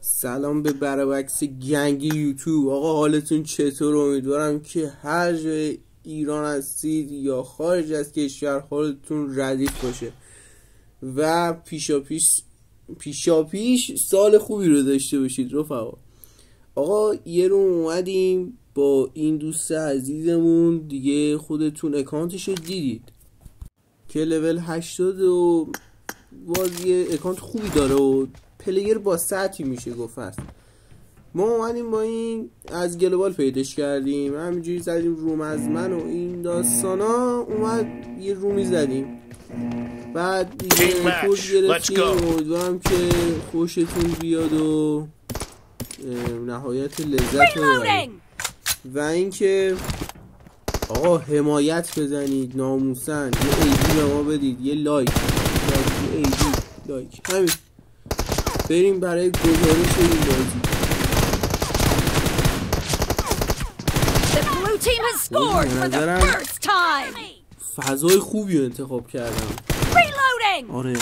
سلام به برعکس گنگ یوتیوب. آقا حالتون چطور؟ امیدوارم که هر جای ایران هستید یا خارج از کشور حالتون ردیف باشه و پیشا پیش سال خوبی رو داشته باشید رفقا. آقا یه رو اومدیم با این دوست عزیزمون، دیگه خودتون اکانتش رو دیدید که لول 80 و بازی اکانت خوبی داره و پلیر با سطحی میشه گفت است. ما اومدیم با این از گلوبال پیداش کردیم، همینجوری زدیم روم از من و این داستانا، اومد یه رومی زدیم بعد دیگه کد گرفتیم. امیدوارم که خوشتون بیاد و نهایت لذت رو ببرید و اینکه آقا حمایت بزنید ناموسن، یه ایدی به ما بدید، یه لایک، یه ایدی لایک، همین بریم برای گزارش این بازی. فضای خوبی رو انتخاب کردم. آره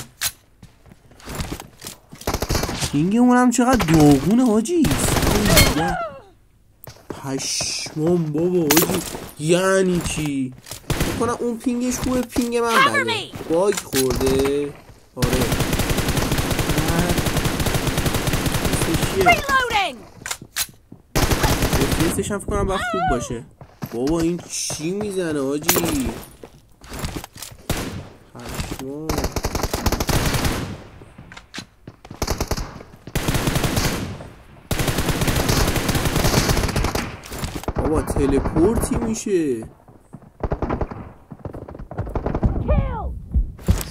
پینگمون هم چقدر داغونه حاجی، پشمام بابا حاجی. یعنی چی؟ میکنم اون پینگش خوبه، پینگ من بده، باگ خورده. آره رفیستش هم فکر کنم باید خوب باشه. بابا این چی میزنه حاجی؟ پشمام. بابا تلپورتی میشه.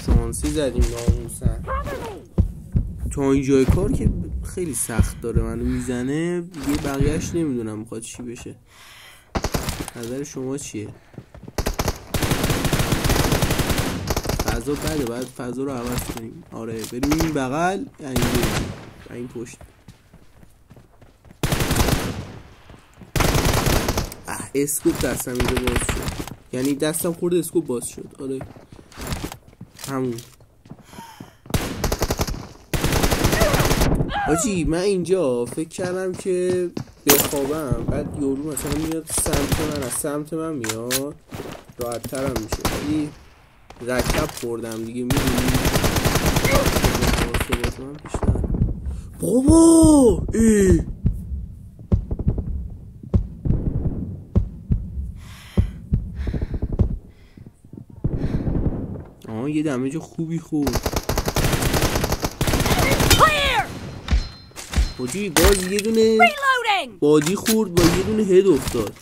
شانسی زدیم ناموسن. تا اینجای کار که خیلی سخت داره منو میزنه دیگه، بقیهش نمیدونم میخواد چی بشه. نظر شما چیه؟ فضا بده، باید فضا رو عوض کنیم. آره بریم این بغل، یعنی این پشت. اسکوپ دستم اینجا باز شد، یعنی دستم خورده اسکوپ باز شد. آره همون حاجی. من اینجا فکر کردم که بخوابم، بعد یورو مثلا میاد سمت من، از سمت من میاد راحت ترم میشه، ولی رکب خوردم دیگه. میدونی بابا یه دمیج خوبی خورد حاجی. باز یه دونه بادی خورد با یه دونه هد افتاد.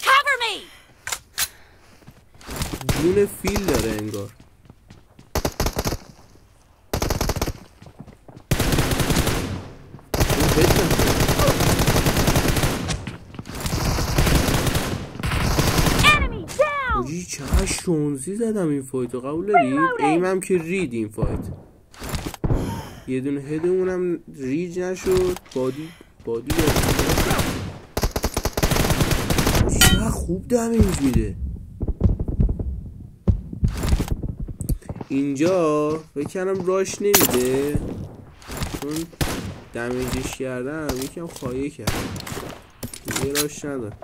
جون فیل داره انگار. حاجی چقدر شانسی زدم این فایت رو، قبول دارید؟ ایمم که رید این فایت. یه دونه هدمونم ریج نشد. بادی چقدر خوب دمیج میده. اینجا فکر کنم راش نمیده چون دمیجش کردم یکم خایه کرد، دیگه راش نداره.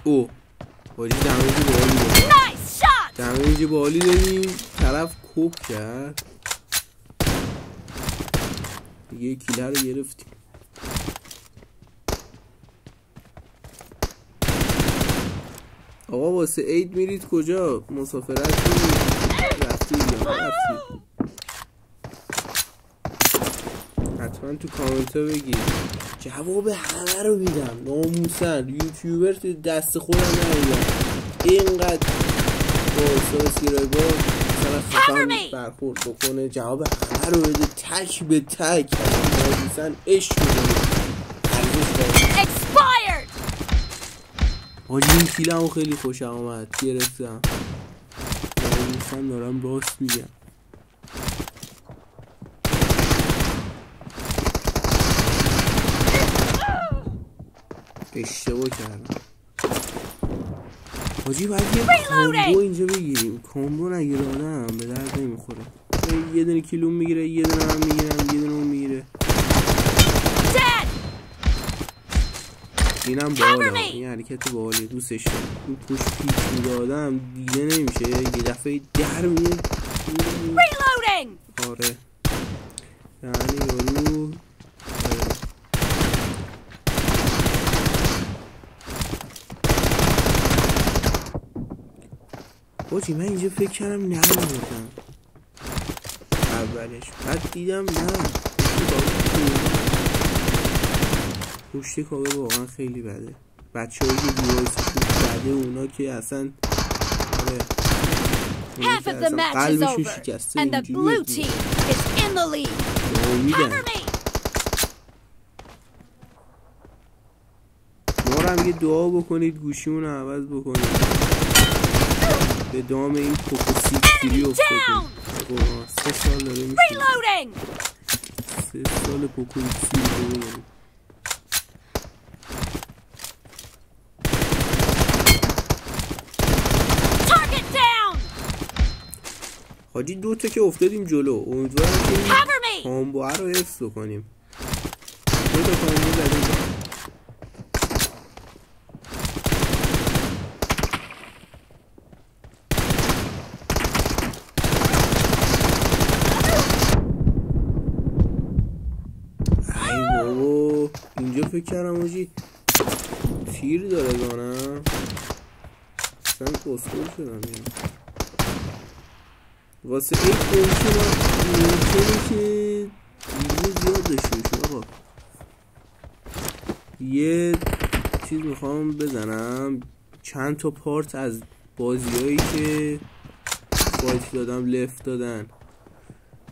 او باجی دمیج بالی داریم. طرف کوب کرد دیگه، کیله رو گرفتیم. آقا واسه عید میرید کجا؟ مسافرت رفتید؟ حتما تو کامنت ها بگید، جواب همه رو میدم ناموسن. یوتیوبر تو دست خودم ندیدم اینقدر با سیرای با مثلا خفن برخورد بکنه، جواب همه رو بده تک به تک. ناموسن عشق میدونم حاجی. این کیلمو خیلی خوشم آمد، گرفتم. ناموسن دارم راست میگم. اشتباه کردم حاجی. باید یه کامبو اینجا بگیریم، کامبو نگیر آدم به درد نمیخوره. یه دونه کیلوم میگیره، یه دونه من میگیرم، یه دونه اون میگیره. اینم بالا، این حرکت بالی دوستش دارم. این پوش پیچ میدادم دیده نمیشه، یه دفعه در میره. آره یعنی یارو باجی من اینجا فکر کردم نمی‌بردم اولش، بعد دیدم نه پشت کابه واقعا خیلی بده. بچه هایی که دیوایسشون بده اونا که اصلا قلبشون شکسته اینجوری نامیدن. ما رو هم یه دعا بکنید گوشیمون رو عوض بکنید. به دام این پوکو سیکتیری افتادیم. 3 سال داره میشه، 3 سال پوکو سیکتیری داریم. حاجی 2 تا که افتادیم جلو. امیدوارم که این کامبوه رو حفظ کنیم. 2 تا کامبو زدیم. ای بابا اینجا فکر کردم حاجی تیر داره دانم، اصلا کسکول شدم. واسه این ممکنه که دیگه زیاد داشته باشه. آقا یه چیز میخوام بزنم، چند تا پارت از بازیایی که فایت دادم لفت دادن،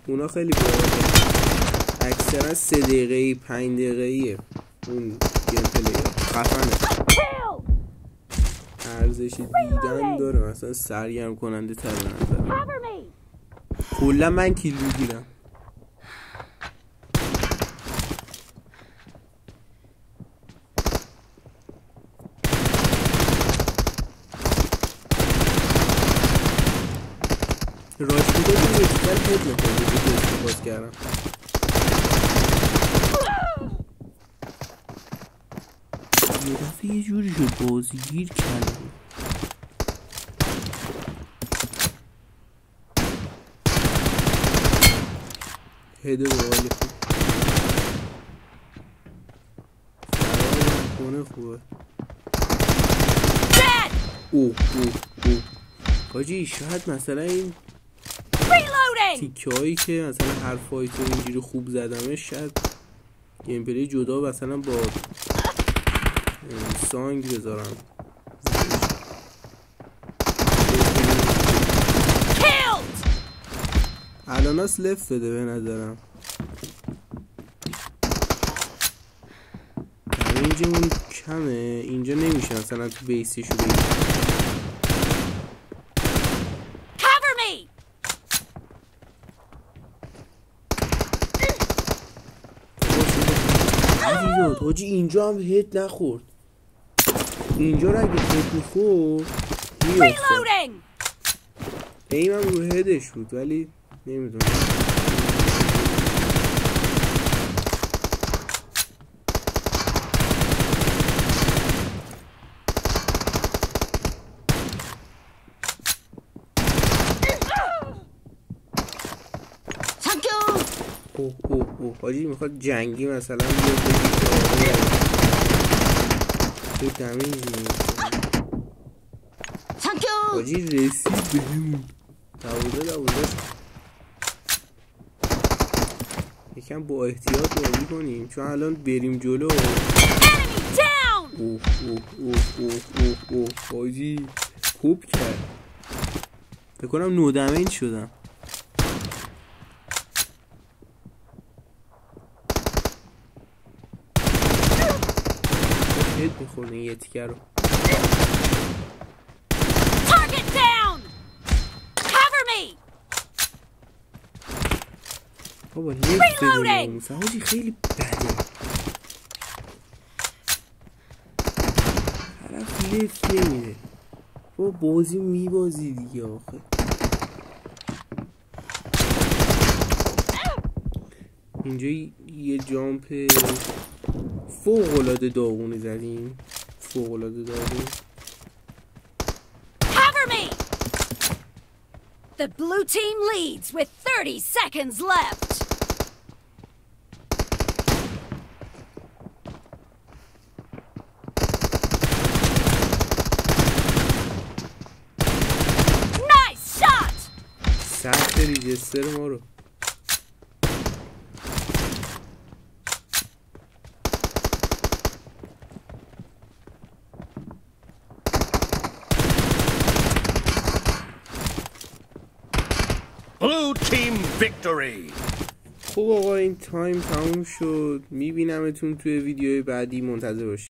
اونا خیلی باحاله. اکثرا 3 دقیقه‌ای 5 دقیقه‌ایه اون گیم پلی، خفنه، ارزش دیدن داره، مثلا سرگرم کننده تر به نظر. کلا من کیل میگیرم. راش میده که یکتر هد نکنه که استفاده کردم. یه دفعه یه جوری شد بازی گیر کردم. هده با حالی خوب کنه خوبه. اوه حاجی شاید مثلا این تیکه هایی که مثلا هر فایت رو اینجوری خوب زدمش، شاید گیم پلی جدا مثلا با سانگ بذارم. الان از لفت بده به نظرم. اینجا اون کمه، اینجا نمیشه مثلا تو بیسیشو بگیر. حاجی اینجا هم هد نخورد. اینجا رو اگه هد میخورد میافتاد. ایم هم رو هدش بود ولی نمیدونم. اوه حاجی میخواد جنگی مثلا تو دمیج میکنه. حاجی رسید بهمون 12 یکم با احتیاط بازی کنیم چون الان بریم جلو. اوه حاجی خوب کرد. بکنم 9 دمیج شدم. هد میخورد این یه تیکه رو. بابا لفت بدونم حاجی خیلی بده. طرف لفت نمیده. بابا بازی میبازی دیگه آخه. اینجا یه جامپ فوق‌العاده داغونی زدیم، فوق‌العاده داغون. Cover me! The blue team leads with 30 seconds left. Nice shot! سخت ریجستر ما رو. Blue team victory. خب آقا این تایم تموم شد. میبینمتون توی ویدیوی بعدی، منتظر باشید.